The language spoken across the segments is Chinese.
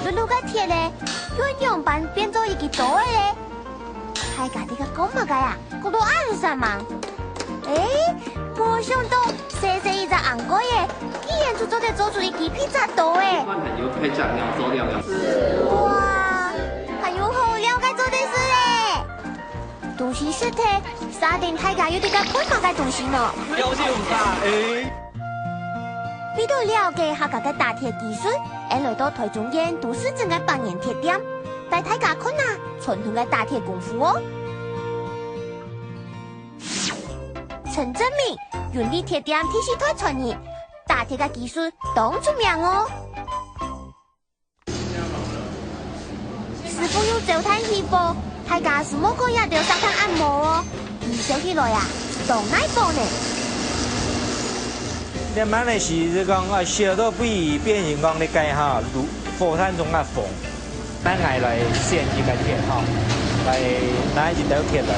着路个铁嘞，鸳鸯般变做一个刀的嘞。大家这个讲嘛个呀，我都暗算嘛。没想到细细一只红果耶，竟然就做出一个披萨刀诶！有配酱料做料了。哇，还有好料个做的事嘞！东西是的，沙丁大家有这个困难个东西呢。了解唔大为了了解下个打铁技术，来到台中县都市镇个百年铁店，带大家看啊传统个打铁功夫哦。陈正明，原理铁店铁西台传人，打铁个技术当出名哦。师傅用手摊起波，大家是么个也要上摊按摩哦。笑起来呀，当奶波呢。咱们呢是讲烧到比变形讲咧改哈，如火炭中啊缝，咱来先一个铁哈，来拿一条铁来。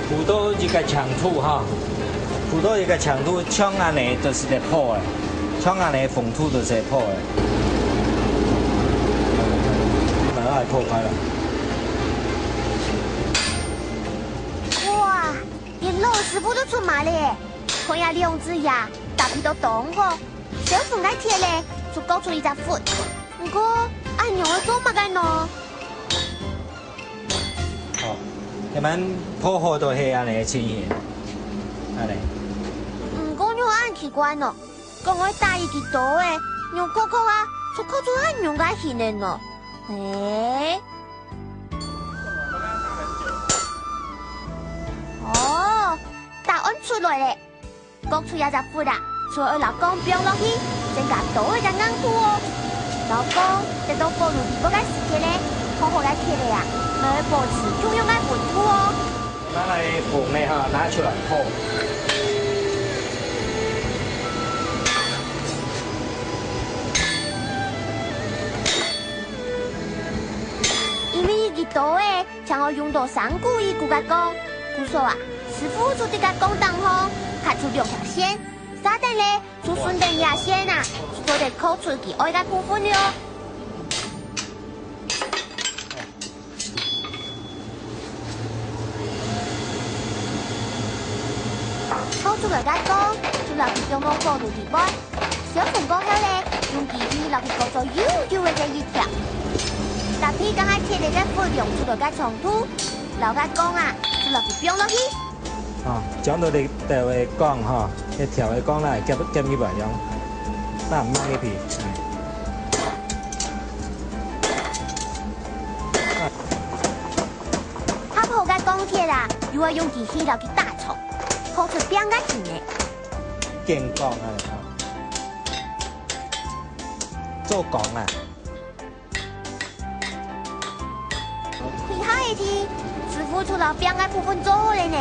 辅导一个长处哈，辅导一个长处，像安尼就是在破的，像安尼缝土就是破的，蛮爱破开了。哇，连老师傅都出马嘞！看下两只呀，大皮都动过，小缝个铁嘞，就搞出一只斧。不过按样要做嘛个呢？哦。你们破好都係安尼嘅情形，安尼。唔過我按奇怪呢，講我打一個刀誒，用哥哥啊，就靠住按用個形嘅呢。哦，答案出來咧，割出一隻斧啦，就要老公飆落去，整個刀嘅硬土哦。老公得到火爐地嗰個時間咧，好好嘅鐵嚟啊！来保持中央的稳土哦。拿来缝呢哈，拿出来破。因为一个刀诶，将要用到3股一股个钢，故说啊，师傅做这个钢当后，卡出2条线，沙等咧就顺着牙线啊，就得抠出其爱个部分哟。烤出来个光，就落去中央火炉地板。小缝过后咧，用机器落去搞做悠悠的一条。搭配刚才切的个火用出来个长土，留个光啊，就落去冰落去。哦，講到你條嘅光哈，一條嘅光咧夾呢排樣，得唔啱呢片？合好个鋼鐵啊，又要用機器落去打蟲。烤出饼个形诶，見光啊！做光啊！其他的天，师傅除了饼个部分做好了呢。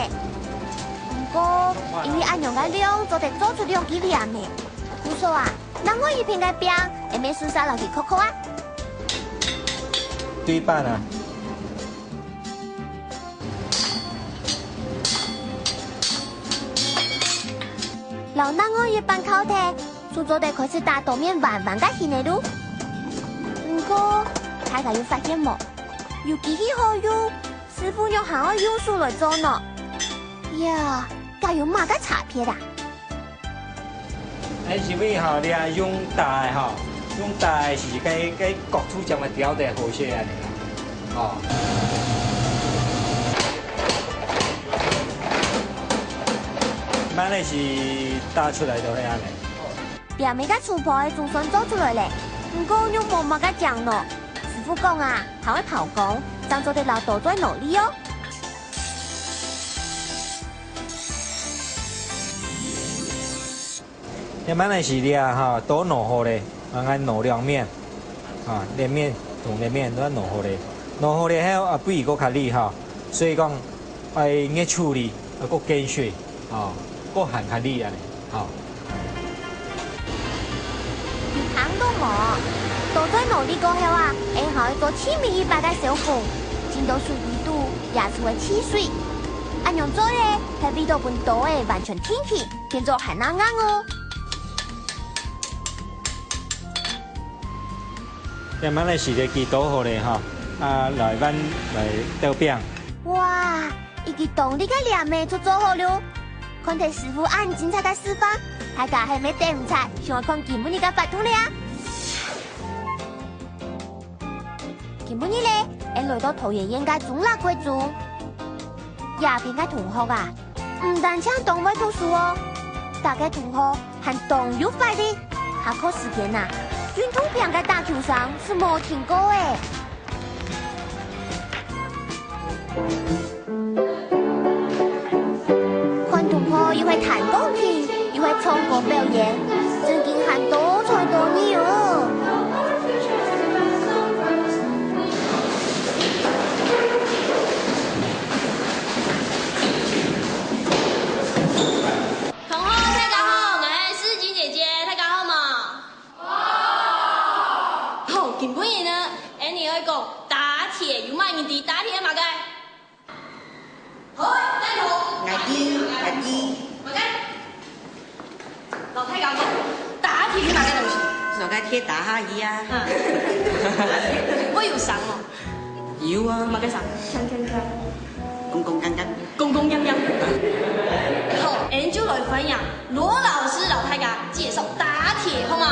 不过因为按样个量，就得做出2几两呢。故说啊，那我一片个饼，会没输晒落去烤烤啊？對半啊！老那我一般烤的，就做得开始打豆面弯弯个形的路。不过大家有发现冇？有机器好用，师傅用还要用手来做呢。呀，该有嘛个差别啦？係是咪哈？你啊用大哈，用大是cái角土將咪雕得好些啊？哦。慢的是打出来就係安尼。表面个粗破总算做出来嘞，不过用冇嘛个酱咯。师傅讲啊，还会跑工，当做得老多在努力哦。一般的是你啊哈，多弄好嘞，按弄2面，啊连面同连面都要弄好嘞，弄好嘞後啊不如個較厲哈，所以講愛熱處理，啊個減水，啊。個行較厲啊咧，好。行都冇，到在努力過後啊，然後做7米100個小縫，进到水里度，也是会起水。按样做咧，喺味道本刀诶完全挺起，变做海南硬哦。慢慢来洗个几刀好咧哈，来碗来豆饼。哇，一个动力个两面就做好了。看睇师傅按精彩嘅示范，大家系咪等唔切？想看今日嘅法度咧啊！今日咧，我来到桃园县嘅中辣贵族。亚边嘅同學啊，唔單止喺動位讀書哦，大家同學還動有快的，下課時間啊，運動片嘅大球上是冇停過誒。看同學又會彈鋼琴，又會唱歌表演，真經很多才多藝哦。打鐵嘛嘅，好，跟住牙醫，嘛嘅，老太講打鐵嘛嘅東西，上街鐵打下醫啊，我有上哦，有啊，嘛嘅上，公鏗鏗，公公鏘鏘，好，俺就來分享羅老師老太講介紹打鐵，好嘛？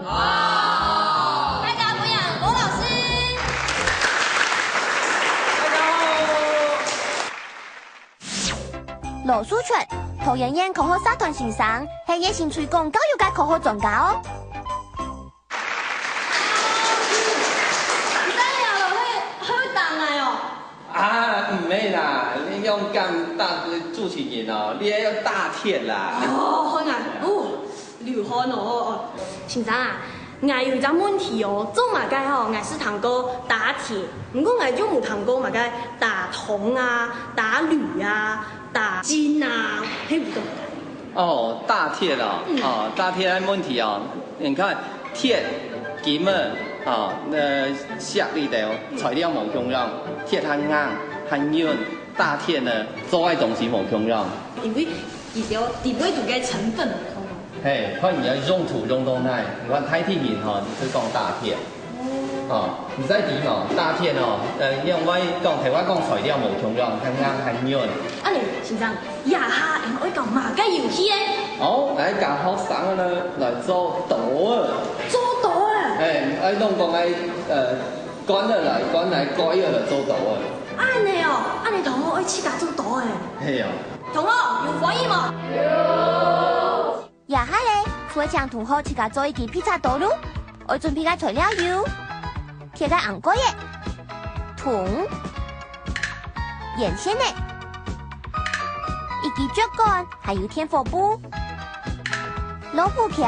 好，大家分享羅老師。羅書全，桃園縣科學社團先生，係野性推廣教育嘅科學專家哦。唔得呀，去答案哦。啊，唔係啦，你用咁大嘅主持人哦，你要打鐵啦。哦，好啊，哦，劉漢哦，先生啊，我有一個問題哦，做嘛該吼，我是談過打鐵，不過我就冇談過嘛該打銅啊、打鋁啊。打金啊，黑唔懂。哦，打鐵哦，哦，打鐵嘅問題哦，你看鐵、金啊，哦，石裏頭材料冇共樣，鐵很硬、很軟，打鐵呢做嘅東西冇共樣。因為而且地位度嘅成分唔同。係，看你要用途用到哪，你看太鐵人吼，你去講打鐵。哦，唔使點哦，打鐵哦，因為講台灣講材料冇共樣，很硬很軟。啊，你先生，以下我講嘛嘅遊戲咧？哦，嚟教學生呢嚟做賭啊！做賭啊！誒，弄講趕嚟改嚟做賭啊！安尼哦，安尼同學愛自家做賭誒。係啊。同學有反應嗎？有。也係咧，會將同學自家做一件披薩刀咯，我準備嘅材料有。鐵嘅紅果葉、銅、鹽線呢，一支竹竿，還有天火布、老虎鉗，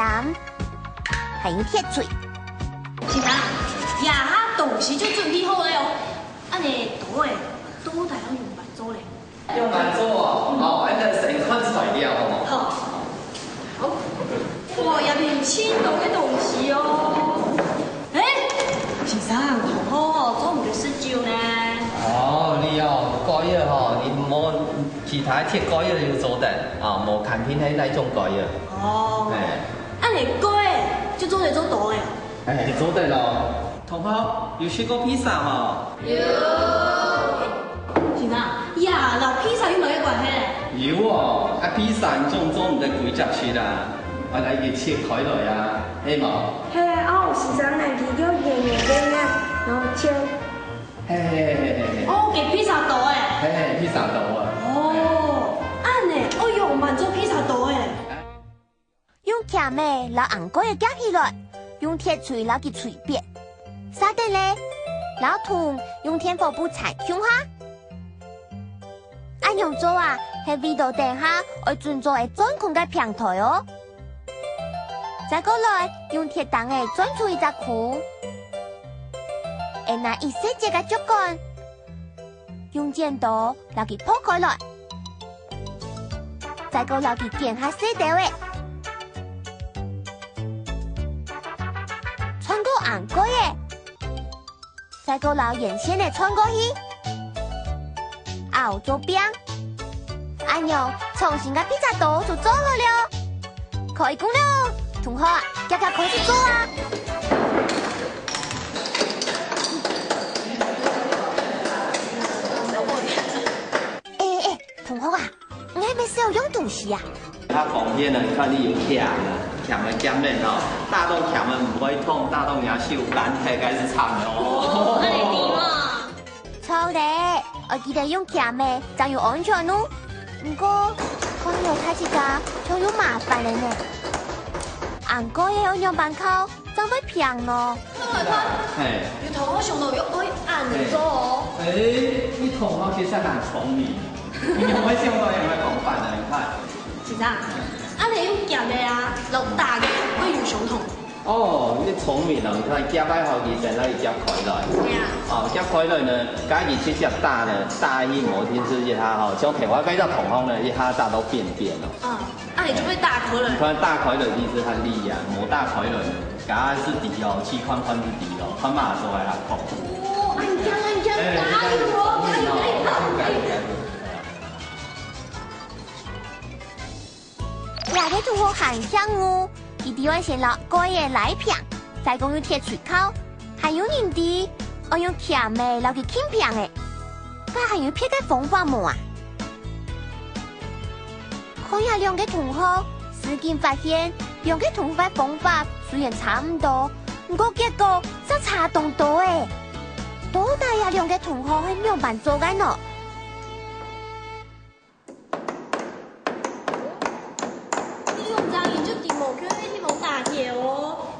還有鐵錘。先生，呀哈東西就準備好了哦。安尼刀誒，刀大要用白做咧。用白做哦，哦，一個成款材料好冇？好。好。哇，入邊千種嘅東西哦。先生，同學做唔到試招呢？哦，你哦改嘢嗬，你唔好其他鐵改嘢要做得，啊，冇看片喺呢種改嘢。哦。係。按你改就做得做到誒。誒，做得咯。同學，有食過披薩嘛？有。先生，呀，老披薩有冇嘅關係咧？有哦，披薩種唔得幾隻切啦，我嚟嘅切開來啊，係冇？係啊，先生嚟嘅要圓圓嘅呢，然後切。係。哦，嘅披薩刀誒。係披薩刀啊。哦，按呢，我用慢做披薩刀誒。用鉗誒攞紅果嘅夾起來，用鐵錘攞佢錘扁。沙丁咧，攞銅用天火布纏向下。按樣做啊，喺味道底下，我轉做係鑽孔嘅平台哦。再過來用鐵檔誒鑽出一隻窟，拿一細節嘅竹竿，用剪刀攞佢破開來，再過攞佢剪下細條誒，穿過紅果嘅，再過攞鹽線誒穿過去。熬做饼。安样重新个披萨刀就做好了，可以讲了，同学啊，赶快开始做啊！哎，同学啊，你还没使用东西啊？它旁边呢，你看你有钳啊，钳的姜面哦，大洞钳的唔会痛，大洞牙秀蓝黑该是长的哦。那你ดี嘛？错嘞，我记得用钳的，才有安全哦。不过，可能有太几家，就有麻烦了呢。按哥也要用板烤，怎会平呢？嘿，你同學上到要愛按咗哦。你同學其實很聰明，你有沒有想到有沒有講法呢？你看。先生，你用夾嘅啊，落大嘅不如相同。哦，你聰明啊！你看夾喺後期成日夾開來。係啊。哦，夾開來呢，假如直接打呢，打一模天是一下吼，像平話嗰隻同行呢，一下打到變咯。你就會打開來。你看打開來其實很厲害，冇打開來呢，假是低哦，氣寬寬是低哦，寬馬做係下空。哦，按加，加油哦，加油！两个同学很像哦，伊哋要先攞高嘢來平，再講用鐵錘烤，還有人哋我用鉗嘅攞佢輕平嘅，佢還有別嘅方法冇啊？看下兩個同學，事件發現兩個同學嘅方法雖然差唔多，不過結果則差咁多誒。到底啊兩個同學係點辦做緊呢？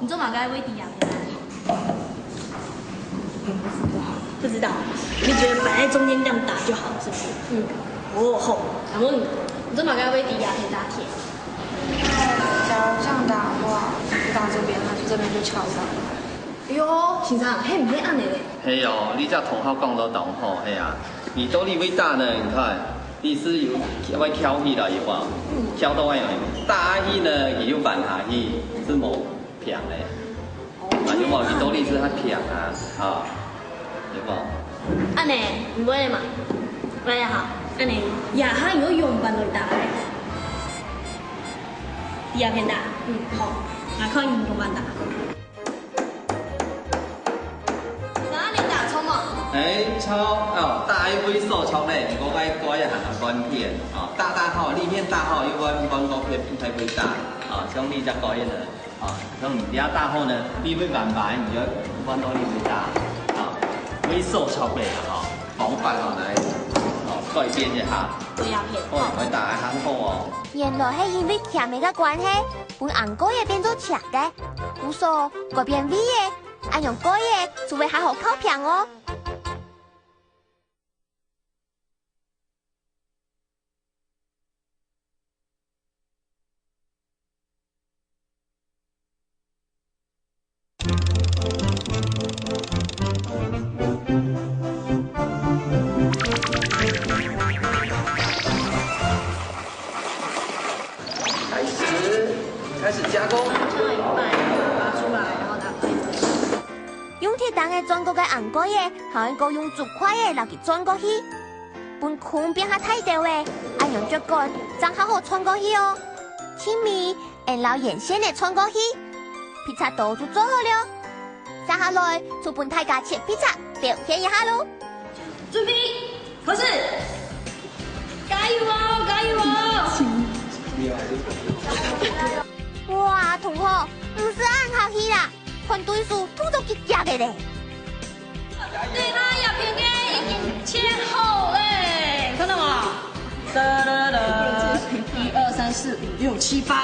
你做马该威迪亚不知道，你觉得摆在中间这样打就好，是不是？好。然后你做马该威迪亚可以打铁。假如这样打的话，你打这边，它就这边就敲到。哎呦，先生，嘿，唔可以按的嘞。係哦，你只同學講到懂吼，係啊。你到你會打呢？你看，你是有會挑起來有冇？挑到外面，打起呢，也有板下去，是冇平的。有冇？你到你是較平啊，有冇？按呢，唔會嘛？來呀哈，按呢，呀哈有用板來打嘞。第二片打，好，那看你用板打。敲哦，打一杯手敲嘞，我該改一下關片啊，打好，裏面打好，又關個配杯打啊，像你只改呢啊，像你家打好呢，你會慢慢你要關到你杯打啊，杯手敲背啊，方法落來改變一下。第二片，我打得很好哦。原來係因為鉗嘅關係，本紅果嘢變做赤嘅，故所改變味嘅，按用果嘢就會好好烤平哦。開始加工。拔出來，然後打開。用鐵蛋嘅轉過嘅紅果嘢，還個用竹塊嘅落去轉過去，本空變下太掉嘅，按用竹竿將好好轉過去哦。前面按老沿線嘅轉過去，披薩刀就做好了。接下來就本大家切披薩，表現一下咯。準備，開始！加油啊！加油啊！哇，同學，唔是按下去啦，看對數吐到結夾嘅咧。對啦，入邊嘅已經切好嘞，看到嗎？噠噠噠，1、2、3、4、5、6、7、8，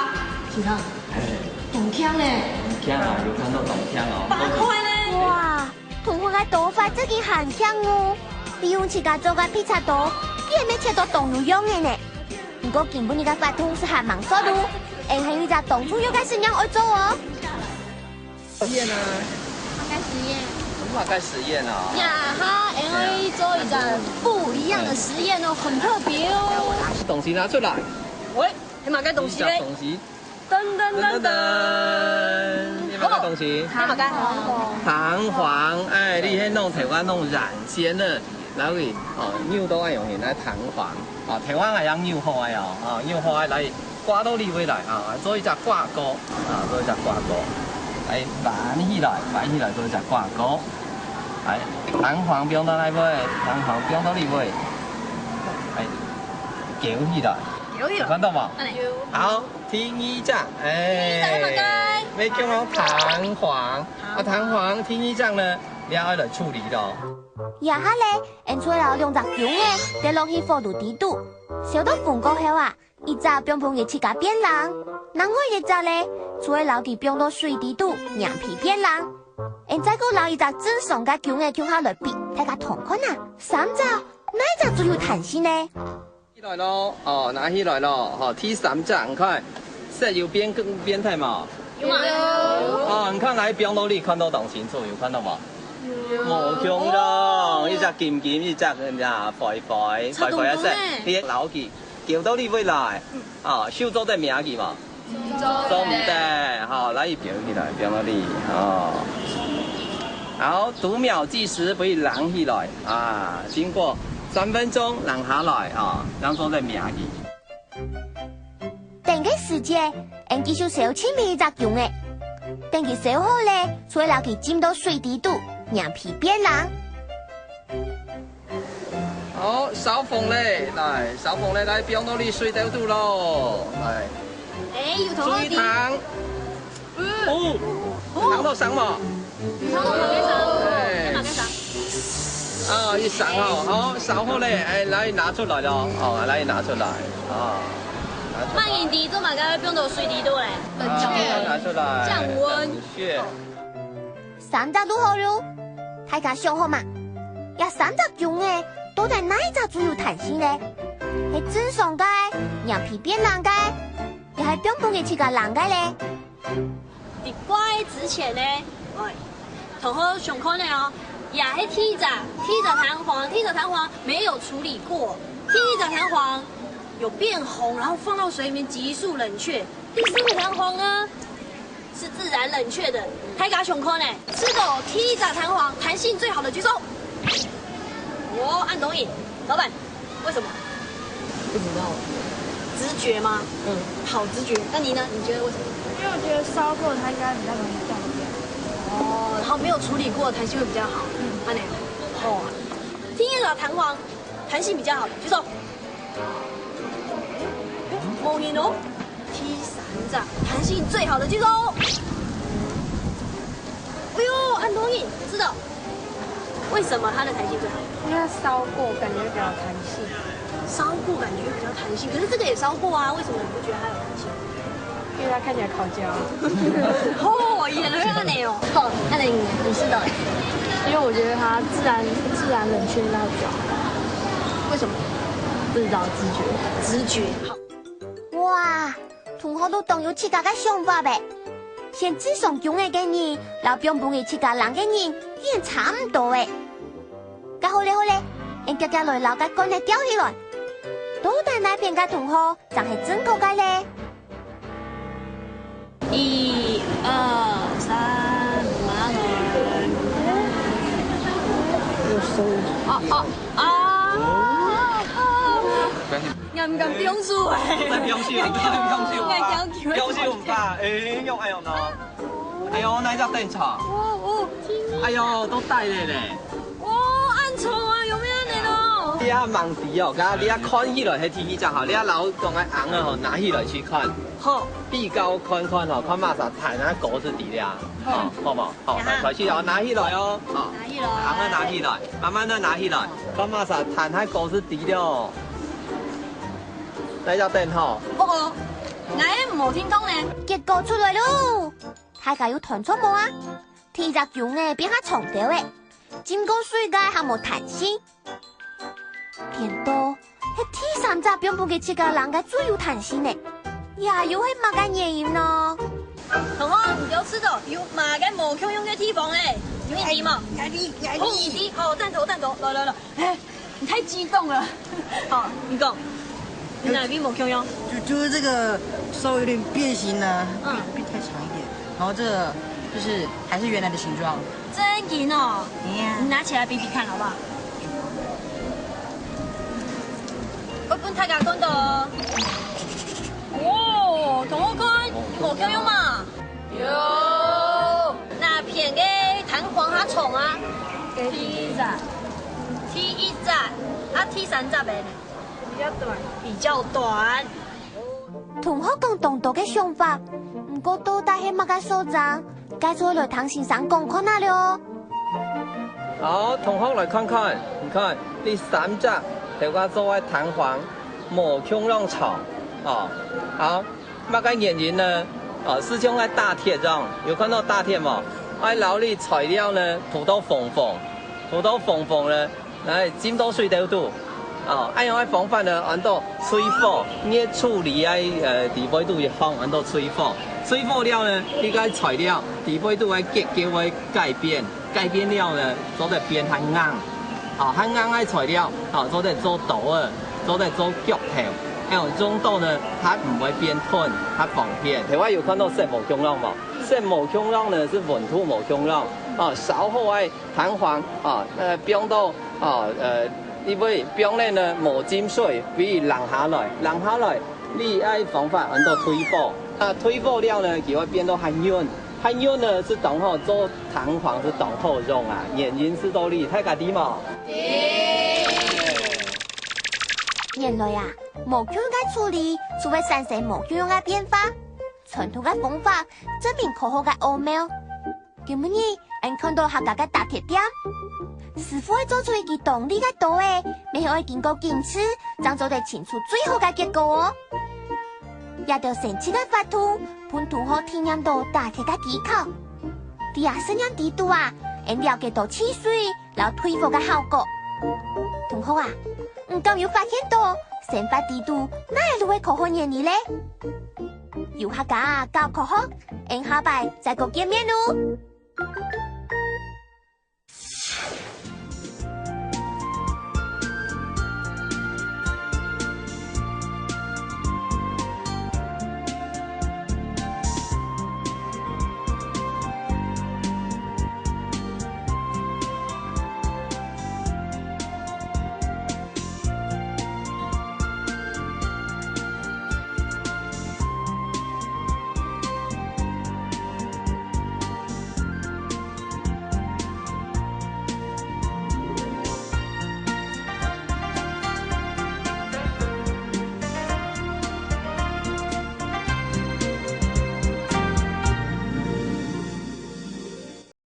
先生，動槍嘞！動槍啊，有看到動槍哦。8塊嘞！哇，同學嘅刀法真係很強哦，利用自家做嘅披薩刀，居然沒切到動有用嘅呢。不過根本你嘅法通是很忙索路。還係一隻動作又開始讓我做哦。實驗啊！開實驗。怎麼開實驗啊？呀哈，然後做一個不一樣的實驗哦，很特別哦。東西拿出來。喂，你買個東西嘞？東西。噔噔噔噔。你買個東西？你買個彈簧，哎，你迄弄台灣弄染先了。来位扭都爱用来弹簧，弹簧系用扭好嘅扭好来挂到你位来做一只挂钩做一只挂钩，来挽起来做一只挂钩，来弹簧变到来位，弹簧变到你位，来翘起来，有看到冇？好，听一掌，要叫我弹簧，弹簧听一掌呢，你要来处理咯。也下咧，因吹佬用只姜嘅，跌落去火炉底度，烧到粉过后一只冰碰嘅切架变蓝，另外一只咧，吹佬佢冰到水底度，羊皮变蓝。因再个捞一只正常嘅姜嘅姜下来比，睇下同款三只哪一只最有弹性呢？起来咯，拿起来咯，踢三只，你看，色有变态嘛？有嘛？你看来冰到你看到动清楚，有看到冇？冇強咯，一隻劍，一隻肥一隻，你扭佢，叫到你回來，手做得名佢嘛？做唔得，好，來一表起來，表到你，好，讀秒計時，不要冷起來，經過3分鐘冷下來，讓做得名佢。等個時間，人繼續燒前面一隻姜嘅，等佢燒好咧，再撈佢浸到水底度。羊皮變藍，好，燒風咧，來燒風咧，來冰到你水底度咯，來。要同我啲。糖到上嘛？糖到馬雞上，一上好，燒好咧，來拿出來咯，來拿出來，慢一啲，做馬雞冰到水底度咧，冷卻，拿出來，降溫。三隻都好咯。大家想好嘛？呀，三隻姜嘅，到底哪一隻最有彈性呢？係正常嘅，羊皮變藍嘅，又係冰碰嘅切架藍嘅咧？喺掛之前呢，同學上課呢也係踢着彈簧沒有處理過，踢着彈簧有變紅，然後放到水裡面急速冷卻。第四個彈簧呢？是自然冷卻的，大家上課呢，吃過踢着彈簧彈性最好的舉手。我按同意，老闆，為什麼？不知道，直覺嗎？好直覺。那你呢？你覺得為什麼？因為我覺得燒過它應該比較容易斷掉。然後沒有處理過，彈性會比較好。安妮，踢着彈簧彈性比較好的舉手。冇見到？踢3隻彈性最好的舉手。哎呦，按同意，知道。為什麼它的彈性最好？因為燒過，感覺比較彈性。燒過感覺比較彈性，可是這個也燒過啊，為什麼你不覺得它有彈性？因為它看起來烤焦。原來係你哦。好，那你是的。因為我覺得它自然冷卻那比較好。為什麼？不知道，直覺。好。哇，同學都懂有自家嘅想法唄。先自上姜嘅人，老冰碰嘅自家冷嘅人，已經差唔多誒。咁好咧，人家來老嘅乾嚟吊起來，到底那邊嘅同學就係正確嘅咧？1、2、3，馬來。唔敢表述誒，在表示唔怕，用哎呦喏，哎呦那隻電廠，哎呦都帶嚟咧，按錯啊，有咩嚟咯？你啊盲字哦，咁你啊看起來係天氣真好，你啊老講嘅硬啊吼，拿起來去看，好，比較看吼，看馬上睇那果子底啦，好冇？好，開始哦，拿起來哦，拿起來，硬啊拿起來，慢慢的拿起來，看馬上睇那果子底了。你就定好。我冇聽講咧。結果出來咯，大家有彈出冇啊？踢隻姜嘅變下長條嘅，浸過水嘅係冇彈性。變到係踢3隻冰碰嘅切架冷嘅最有彈性嘅，也有係乜嘅原因呢？同學唔夠吃到，要馬嘅冇強用嘅地方咧，有一滴嘛？一滴，好，彈頭，來，你太激動了。好，你講。你哪邊冇強用？就是這個稍微有點變形了，變太長一點。然後這個就是還是原來的形狀。真緊哦！你拿起來比比看好不好？大家看到，哦，同学看，无够用嘛？有。那片个弹簧较重啊？T1窄，啊 T3窄的呢？比较短。比较短。同学讲动作嘅想法，不过到底系乜嘅所在？该做来唐先生讲看下了。好，同学来看看，你看第3只，就讲作为弹簧，冇空浪草，哦，好，乜嘅原因呢？是像喺大铁这样，有看到大铁嘛？劳力材料呢，土豆缝呢，来浸到水豆度。按用方法呢，按到吹火，热处理地杯度一放，按到吹火。吹火了呢，呢个材料地杯度嘅结构会改变了呢，做得变较硬。较硬嘅材料，做得做刀啊，做得做脚头。中刀呢，它唔会变钝，它防变。另外有看到石磨空浪嘛？石磨空浪呢是稳土磨空浪。稍后弹簧冰到因为冰咧呢冇浸水，比如冷下来，你爱方法按到推火，推火了呢，就会变到很软呢是当好做弹簧是当好用啊，原因是道理，太家啲嘛。原来木匠嘅处理，除非产生木匠嘅变化，传统嘅方法证明科学嘅奥妙。今日俺看到客家嘅大铁点。师傅会做出一个动力嘅刀诶，未可以经过坚持，才做得清楚最好嘅结果哦。也着神奇嘅法图，判同学体验到大铁嘅技巧。第声音地度俺了解到汽水然后推火嘅效果。同学敢有发现到成法地度哪一路嘅科学原理呢？有客家教科学，下摆再个见面咯。